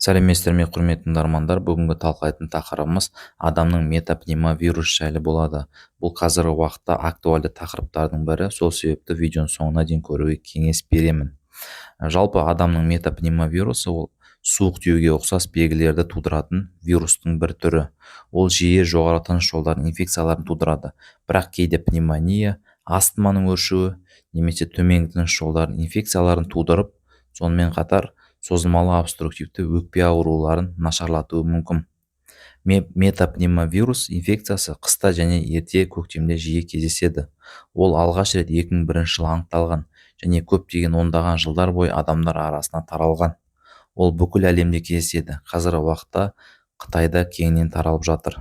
сәлеметсіздер ме құрметті тыңдармандар. Бүгінгі талқылайтын тақырыбымыз адамның метапневмовирус жайлы болады. Бұл қазіргі уақытта актуальды тақырыптардың бірі, сол себепті видеоның соңына дейін көруге кеңес беремін. Жалпы адамның метапневмовирусы ол суық тиюге ұқсас белгілерді тудыратын вирустың бір түрі. Ол жиі жоғары тыныс жолдарының инфекцияларын тудырады, бірақ кейде пневмония, астманың өршуі немесе төменгі тыныс жолдарының инфекцияларын тудырып, сонымен қатар созылмалы обструктивті өкпе ауруларын нашарлатуы мүмкін. Метапневмовирус инфекциясы қыста және ерте көктемде жиі кездеседі. Ол алғаш рет 2001 жылы анықталған және көптеген ондаған жылдар бойы адамдар арасына таралған. Ол бүкіл әлемде кездеседі. Қазіргі уақытта Қытайда кеңінен таралып жатыр.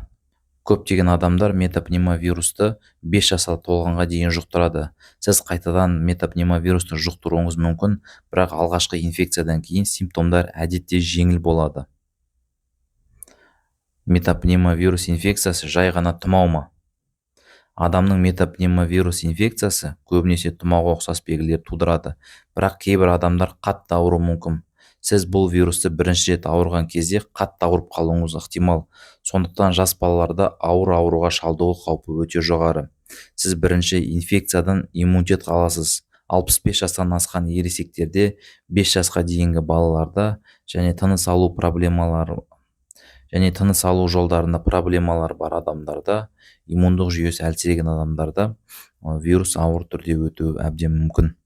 Көптеген адамдар метапневмовирусты 5 жасқа толғанға дейін жұқтырады. Сіз қайтадан метапневмовирусты жұқтыруыңыз мүмкін, бірақ алғашқы инфекциядан кейін симптомдар әдетте жеңіл болады. Метапневмовирус инфекциясы жай ғана тұмау ма? Адамның метапневмовирус инфекциясы көбінесе тұмауға ұқсас белгілер тудырады, бірақ кейбір адамдар қатты ауыру мүмкін. Сіз бұл вирусты бірінші рет ауырған кезде қатты ауырып қалуыңыз ықтимал. Сондықтан жас балаларда ауруға шалдығу қаупі өте жоғары. Сіз бірінші инфекциядан иммунитет аласыз. 65 жастан асқан ересектерде, 5 жасқа дейінгі балаларда және тыныс алу жолдарында проблемалар бар адамдарда, иммундық жүйесі әлсіреген адамдарда вирус ауыр түрде өтуі әбден мүмкін.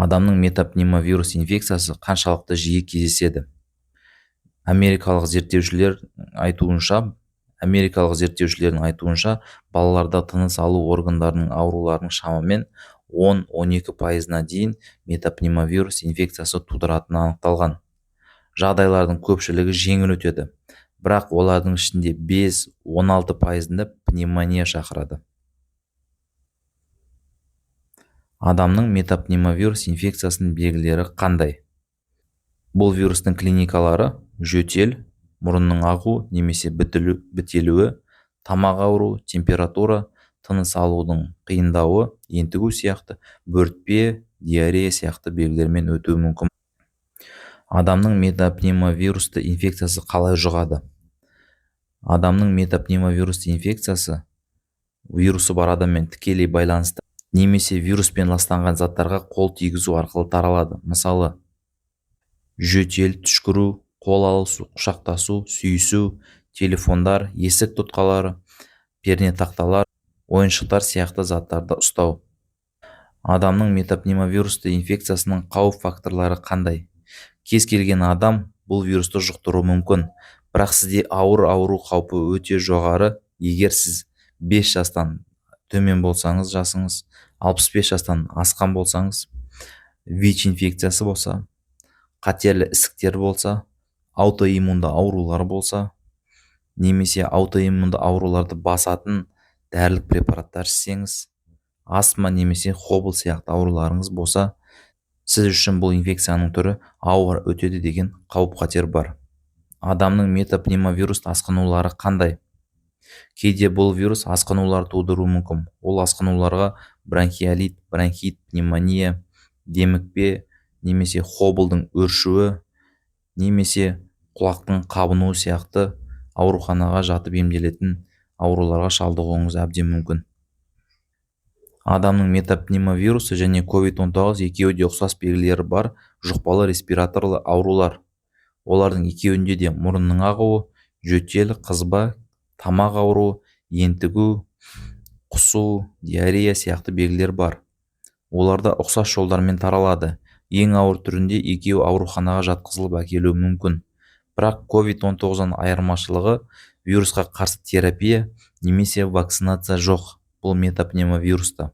Адамның метапневмовирус инфекциясы қаншалықты жиі кездеседі? Америкалық зерттеушілердің айтуынша, балаларда тыныс алу органдарының ауруларының шамамен 10-12% дейін метапневмовирус инфекциясы тудыратыны анықталған. Жағдайлардың көпшілігі жеңіл өтеді, бірақ олардың ішінде 5-16%-ында пневмония шақырады. Адамның метапневмовирус инфекциясының белгілері қандай? Бұл вирустың клиникалары жөтел, мұрынның ағу немесе бітелуі, тамақ ауруы, температура, тыныс алудың қиындауы, ентігу сияқты, бөртпе, диарея сияқты белгілермен өтуі мүмкін. Адамның метапневмовирусты инфекциясы қалай жұғады? Адамның метапневмовирусты инфекциясы вирусы бар адаммен тікелей байланысты немесе вируспен ластанған заттарға қол тигізу арқылы таралады. Мысалы, жөтел, түшкіру, қол алысу, құшақтасу, сүйісу, телефондар, есік тұтқалары, пернетақталар, ойыншықтар сияқты заттарды ұстау. Адамның метапневмовирусты инфекциясының қауіп факторлары қандай? Кез келген адам бұл вирусты жұқтыруы мүмкін, бірақ сізде ауыру қаупі өте жоғары. Егер сіз 5 жастан төмен болсаңыз, жасыңыз 65 жастан асқан болсаңыз, ВИЧ инфекциясы болса, қатерлі ісіктер болса, аутоиммунды аурулар болса, немесе аутоиммунды ауруларды басатын дәрілік препараттар ішсеңіз, астма немесе хобл сияқты ауруларыңыз болса, сіз үшін бұл инфекцияның түрі ауыр өтеді деген қауіп қатер бар. Адамның метапневмовирус асқынулары қандай? Кейде бұл вирус асқынулар тудыруы мүмкін. Ол асқынуларға бронхиолит, бронхит, пневмония, демікпе, немесе хоблдың өршуі, немесе құлақтың қабынуы сияқты ауруханаға жатып емделетін ауруларға шалдығуыңыз әбден мүмкін. Адамның метапневмовирусы және COVID-19 екеуі де ұқсас белгілері бар жұқпалы респираторлы аурулар. Олардың екеуінде де мұрынның ағуы, жөтел, қызба, тамақ ауруы, ентігу, құсу, диарея сияқты белгілер бар. Оларда ұқсас жолдармен таралады. Ең ауыр түрінде екеуі ауруханаға жатқызылып әкелуі мүмкін. Бірақ COVID-19-дан айырмашылығы вирусқа қарсы терапия немесе вакцинация жоқ. Бұл метапневмовируста.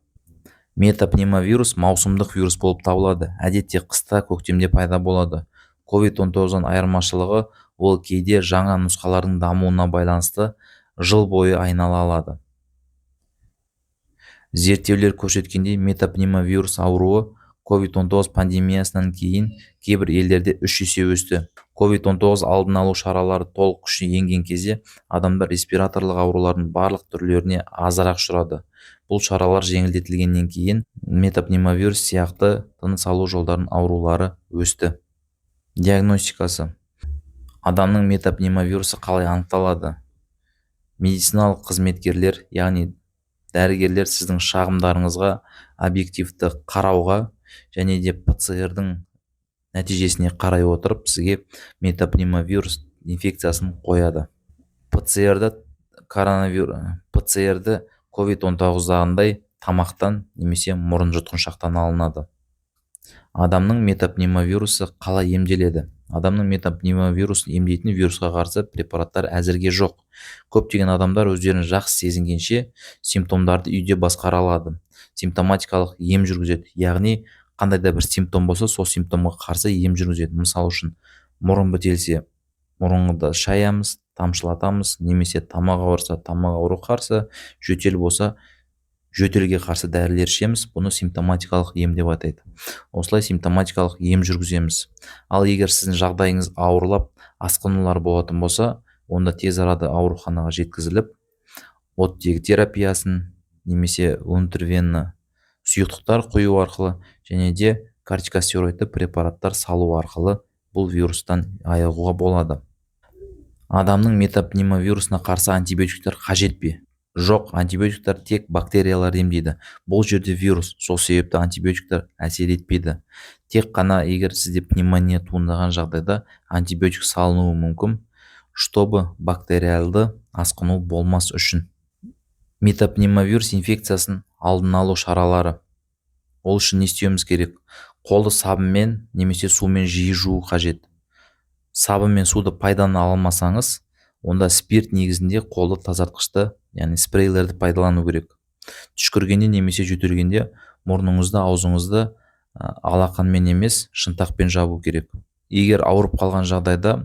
Метапневмовирус маусымдық вирус болып табылады. Әдетте қыста, көктемде пайда болады. COVID-19-дан айырмашылығы ол кейде жаңа нұсқалардың дамуына байланысты жыл бойы айнала алады. Зерттеулер көрсеткендей, метапневмовирус ауруы COVID-19 пандемиясынан кейін кейбір елдерде 3 есе өсті. COVID-19 алдын алу шаралары толық күшіне енген кезде адамдар респираторлық аурулардың барлық түрлеріне азырақ ұшырады. Бұл шаралар жеңілдетілгеннен кейін метапневмовирус сияқты тыныс алу жолдарының аурулары өсті. диагностикасы. Адамның метапневмовирусы қалай анықталады? Медициналық қызметкерлер, яғни дәрігерлер сіздің шағымдарыңызға объективті қарауға және де ПЦР-дің нәтижесіне қарай отырып сізге метапневмовирус инфекциясын қояды. ПЦР-ді COVID-19-дағындай тамақтан немесе мұрын жұтқыншақтан алынады. Адамның метапневмовирусы қалай емделеді? Адамның метапневмовирусын емдейтін вирусқа қарсы препараттар әзірге жоқ. Көптеген адамдар өздерін жақсы сезінгенше симптомдарды үйде басқара алады. Симптоматикалық ем жүргізеді, яғни қандай да бір симптом болса, сол симптомға қарсы ем жүргізеді. Мысалы үшін, мұрын бітелсе, мұрынды шаямыз, тамшылатамыз, немесе тамақ ауырса, тамақ ауру қарсы, жөтел болса, жөтелге қарсы дәрілер ішеміз. Бұны симптоматикалық ем деп атайды. Осылай симптоматикалық ем жүргіземіз. Ал егер сіздің жағдайыңыз ауырлап, асқынулар болатын болса, онда тез арада ауруханаға жеткізіліп, оттегі терапиясын немесе интервенны сұйықтықтар құю арқылы және де кортикостероидты препараттар салу арқылы бұл вирустан айығуға болады. Адамның метапневмовирусына қарсы антибиотиктер қажет пе? Жоқ, антибиотиктер тек бактериялар емдейді. Бұл жерде вирус, сол себепті антибиотиктер әсер етпейді. Тек қана егер сізде пневмония туындаған жағдайда антибиотик салынуы мүмкін, чтобы бактериалды асқыну болмас үшін. Метапневмовирус инфекциясын алдын алу шаралары. Ол үшін не істеуіміз керек? Қолды сабынмен немесе сумен жиі жуу қажет. Сабын мен суды пайдалана алмасаңыз, онда спирт негізінде қолды тазартқышты, яғни спрейлерді пайдалану керек. Түшкіргенде немесе жөтелгенде мұрныңызды, аузыңызды алақанмен емес, шынтақпен жабу керек. Егер ауырып қалған жағдайда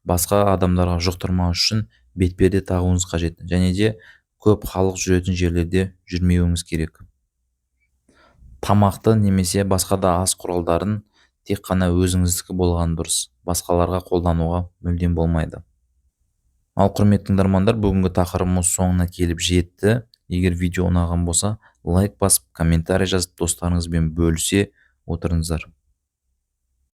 басқа адамдарға жұқтырмау үшін бетперде тағуыңыз қажет, және де көп халық жүретін жерлерде жүрмеуіңіз керек. Тамақты немесе басқа да ас құралдарын тек қана өзіңіздікі болған дұрыс. Басқаларға қолдануға мүлдем болмайды. Ал құрметті тыңдармандар, бүгінгі тақырыбымыз соңына келіп жетті. Егер видео ұнаған болса, лайк басып, комментарий жазып, достарыңызбен бөлісе отырыңыздар.